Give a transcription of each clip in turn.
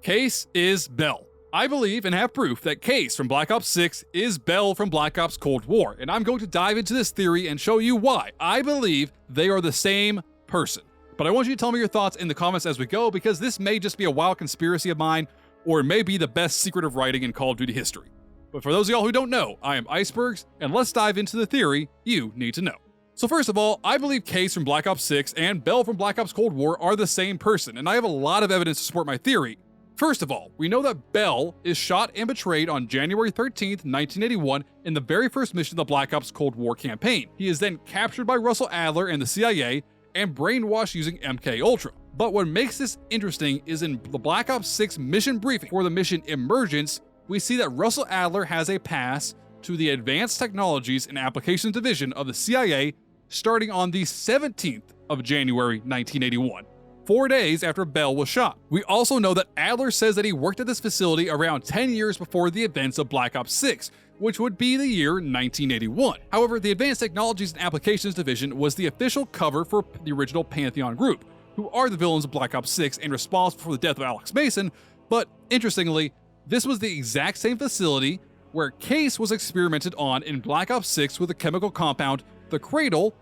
Case is Bell. I believe and have proof that Case from Black Ops 6 is Bell from Black Ops Cold War, and I'm going to dive into this theory and show you why I believe they are the same person. But I want you to tell me your thoughts in the comments as we go, because this may just be a wild conspiracy of mine, or it may be the best secret of writing in Call of Duty history. But for those of y'all who don't know, I am IceBurgz, and let's dive into the theory you need to know. So first of all, I believe Case from Black Ops 6 and Bell from Black Ops Cold War are the same person, and I have a lot of evidence to support my theory. First of all, we know that Bell is shot and betrayed on January 13th, 1981 in the very first mission of the Black Ops Cold War campaign. He is then captured by Russell Adler and the CIA and brainwashed using MK Ultra. But what makes this interesting is in the Black Ops 6 mission briefing for the mission Emergence, we see that Russell Adler has a pass to the Advanced Technologies and Applications Division of the CIA starting on the 17th of January 1981. 4 days after Bell was shot. We also know that Adler says that he worked at this facility around 10 years before the events of Black Ops 6, which would be the year 1981. However, the Advanced Technologies and Applications Division was the official cover for the original Pantheon group, who are the villains of Black Ops 6 and responsible for the death of Alex Mason, but interestingly, this was the exact same facility where Case was experimented on in Black Ops 6 with the chemical compound the Cradle,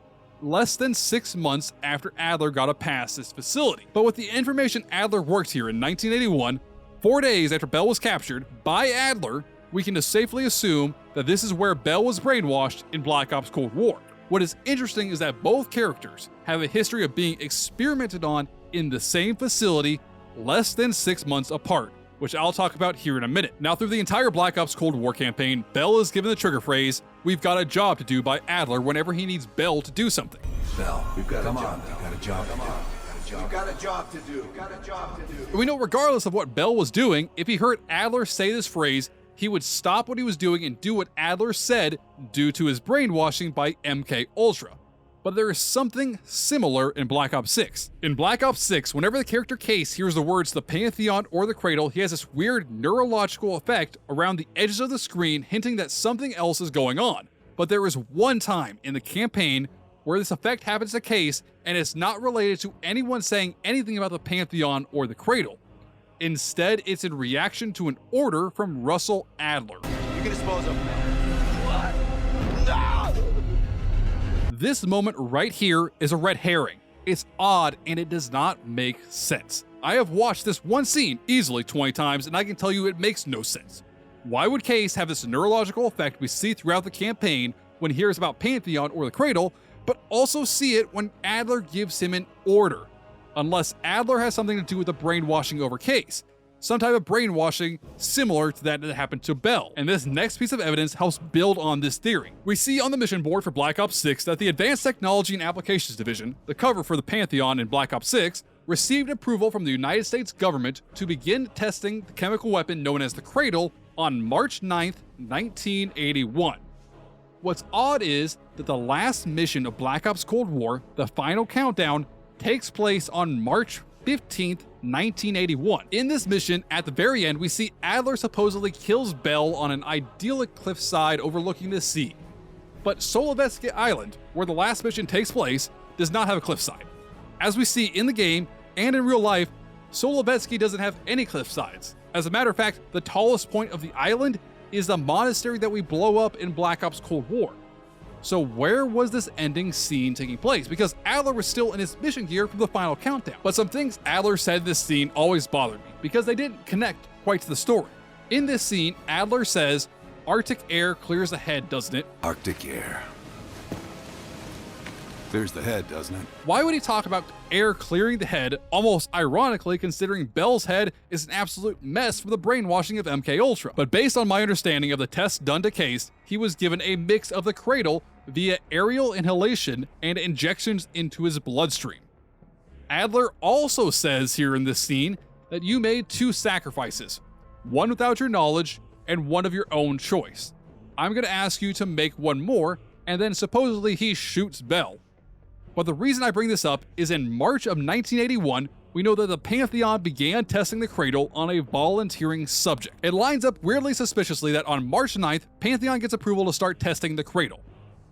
less than 6 months after Adler got a pass this facility. But with the information Adler worked here in 1981, 4 days after Bell was captured by Adler, we can safely assume that this is where Bell was brainwashed in Black Ops Cold War. What is interesting is that both characters have a history of being experimented on in the same facility less than 6 months apart, which I'll talk about here in a minute. Now, through the entire Black Ops Cold War campaign, Bell is given the trigger phrase, "We've got a job to do," by Adler whenever he needs Bell to do something. Bell, we've got Come a job. on, We've got a job. Come on. You've got a job to do. Got a job to do. We know regardless of what Bell was doing, if he heard Adler say this phrase, he would stop what he was doing and do what Adler said due to his brainwashing by MK Ultra. But there is something similar in Black Ops 6. In Black Ops 6, whenever the character Case hears the words the Pantheon or the Cradle, he has this weird neurological effect around the edges of the screen hinting that something else is going on. But there is one time in the campaign where this effect happens to Case, and it's not related to anyone saying anything about the Pantheon or the Cradle. Instead, it's in reaction to an order from Russell Adler. You can dispose of them. What? No! This moment right here is a red herring. It's odd and it does not make sense. I have watched this one scene easily 20 times and I can tell you it makes no sense. Why would Case have this neurological effect we see throughout the campaign when he hears about Pantheon or the Cradle, but also see it when Adler gives him an order? Unless Adler has something to do with the brainwashing over Case. Some type of brainwashing similar to that happened to Bell. And this next piece of evidence helps build on this theory. We see on the mission board for Black Ops 6 that the Advanced Technology and Applications Division, the cover for the Pantheon in Black Ops 6, received approval from the United States government to begin testing the chemical weapon known as the Cradle on March 9th, 1981. What's odd is that the last mission of Black Ops Cold War, the final countdown, takes place on March 15th, 1981. In this mission, at the very end, we see Adler supposedly kills Bell on an idyllic cliffside overlooking the sea. But Solovetsky Island, where the last mission takes place, does not have a cliffside. As we see in the game and in real life, Solovetsky doesn't have any cliffsides. As a matter of fact, the tallest point of the island is the monastery that we blow up in Black Ops Cold War. So where was this ending scene taking place? Because Adler was still in his mission gear from the final countdown. But some things Adler said in this scene always bothered me because they didn't connect quite to the story. In this scene, Adler says, "Arctic air clears the head, doesn't it?" Arctic air. Clears the head, doesn't it? Why would he talk about air clearing the head, almost ironically considering Bell's head is an absolute mess from the brainwashing of MK Ultra? But based on my understanding of the tests done to Case, he was given a mix of the Cradle via aerial inhalation and injections into his bloodstream. Adler also says here in this scene that you made 2 sacrifices, one without your knowledge and one of your own choice. I'm going to ask you to make one more, and then supposedly he shoots Bell. But the reason I bring this up is in March of 1981, we know that the Pantheon began testing the Cradle on a volunteering subject. It lines up weirdly suspiciously that on March 9th, Pantheon gets approval to start testing the Cradle.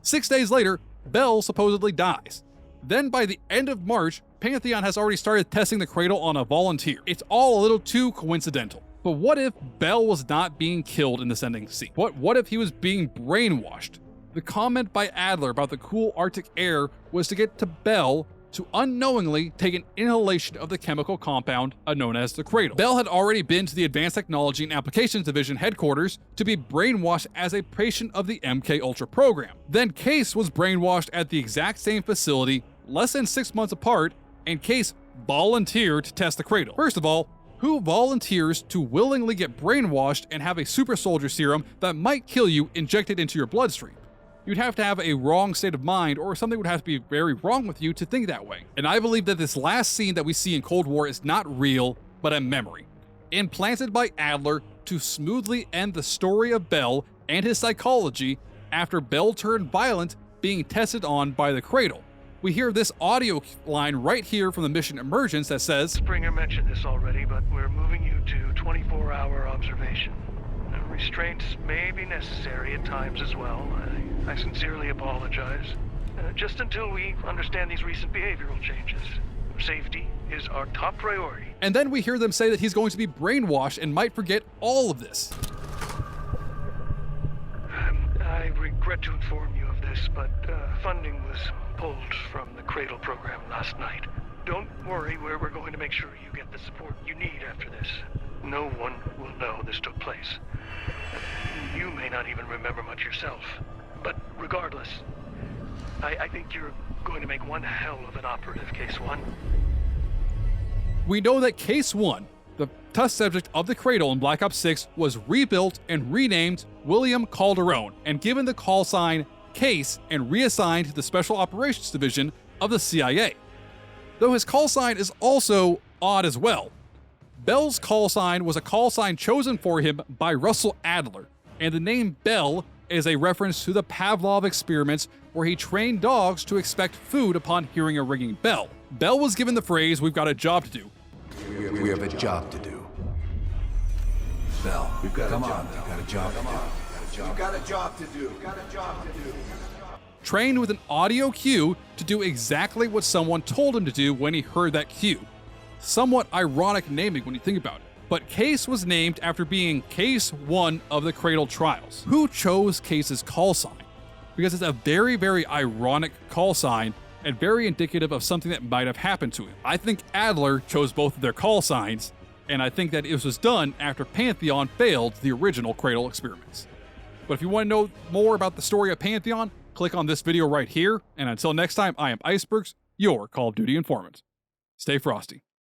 6 days later, Bell supposedly dies. Then by the end of March, Pantheon has already started testing the cradle on a volunteer. It's all a little too coincidental. But what if Bell was not being killed in this ending scene? What if he was being brainwashed? The comment by Adler about the cool Arctic air was to get to Bell to unknowingly take an inhalation of the chemical compound known as the cradle. Bell had already been to the Advanced Technology and Applications Division headquarters to be brainwashed as a patient of the MK Ultra program. Then Case was brainwashed at the exact same facility less than 6 months apart, and Case volunteered to test the cradle. First of all, who volunteers to willingly get brainwashed and have a super soldier serum that might kill you injected into your bloodstream? You'd have to have a wrong state of mind, or something would have to be very wrong with you to think that way. And I believe that this last scene that we see in Cold War is not real, but a memory, implanted by Adler to smoothly end the story of Bell and his psychology after Bell turned violent being tested on by the cradle. We hear this audio line right here from the mission Emergence that says, Springer mentioned this already, but we're moving you to 24-hour observation. Restraints may be necessary at times as well. I sincerely apologize. Just until we understand these recent behavioral changes. Safety is our top priority. And then we hear them say that he's going to be brainwashed and might forget all of this. I regret to inform you of this, but funding was pulled from the Cradle program last night. Don't worry, we're going to make sure you get the support you need after this. No one will know this took place. You may not even remember much yourself. But regardless, I think you're going to make one hell of an operative, Case 1. We know that Case 1, the test subject of the cradle in Black Ops 6, was rebuilt and renamed William Calderon and given the call sign Case and reassigned to the Special Operations Division of the CIA. Though his call sign is also odd as well. Bell's call sign was a call sign chosen for him by Russell Adler, and the name Bell is a reference to the Pavlov experiments where he trained dogs to expect food upon hearing a ringing bell. Bell was given the phrase, "We've got a job to do." We have a job to do. Bell, we've got a job. We've got a job to do. We've got a job to do. Got a job to do. Trained with an audio cue to do exactly what someone told him to do when he heard that cue. Somewhat ironic naming when you think about it. But Case was named after being Case 1 of the Cradle trials. Who chose Case's call sign? Because it's a very, very ironic call sign and very indicative of something that might have happened to him. I think Adler chose both of their call signs, and I think that it was done after Pantheon failed the original Cradle experiments. But if you want to know more about the story of Pantheon, click on this video right here, and until next time, I am IceBurgz, your Call of Duty informant. Stay frosty.